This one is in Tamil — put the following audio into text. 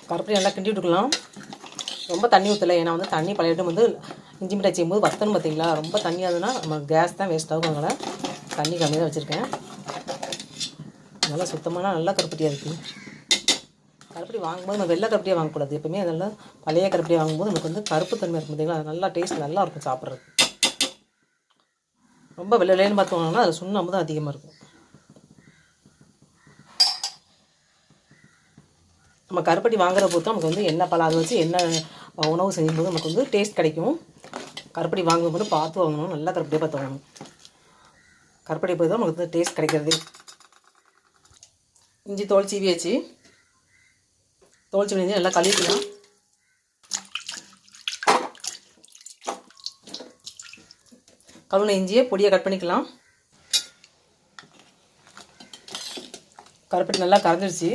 கருப்பட்டி நல்லா கிண்டி விட்டுக்கலாம். ரொம்ப தண்ணி ஊற்றலை, ஏன்னா வந்து தண்ணி பழைய ஐட்டம் வந்து இஞ்சி மிட்டாய் செய்யும்போது வத்தணும் பார்த்தீங்களா, ரொம்ப தண்ணியாகுதுன்னா நம்ம கேஸ் தான் வேஸ்ட் ஆகும். அதனால் தண்ணி கம்மி தான் வச்சுருக்கேன். நல்லா சுத்தமான நல்லா கருப்பட்டியாக இருக்குது. கருப்பட்டி வாங்கும்போது நம்ம வெள்ளை கருப்பட்டியாக வாங்கக்கூடாது. எப்பவுமே அதெல்லாம் பழைய கருப்பட்டியாக வாங்கும்போது நமக்கு வந்து கருப்பு தன்மை இருக்கும் பார்த்தீங்களா, அது நல்லா டேஸ்ட் நல்லாயிருக்கும் சாப்பிட்றது. ரொம்ப வெள்ளைன்னு பார்த்தோம்னா அது சுண்ணாம்பு தான் அதிகமாக இருக்கும். நம்ம கருப்பட்டி வாங்குற பொறுத்து நமக்கு வந்து என்ன பழம் அதை வச்சு என்ன உணவு செய்யும்போது நமக்கு வந்து டேஸ்ட் கிடைக்கும். கருப்பட்டி வாங்கும்போது பார்த்து வாங்கணும், நல்லா கருப்பட்டியாக பார்த்து வாங்கணும். கருப்பட்டி போய் தான் நமக்கு வந்து டேஸ்ட் கிடைக்கிறது. இஞ்சி தோல் சீவி வச்சு நல்லா கழுவிக்கலாம். கழுவின இஞ்சியை பொடியை கட் பண்ணிக்கலாம். கருப்பட்டி நல்லா கரைஞ்சிடுச்சு.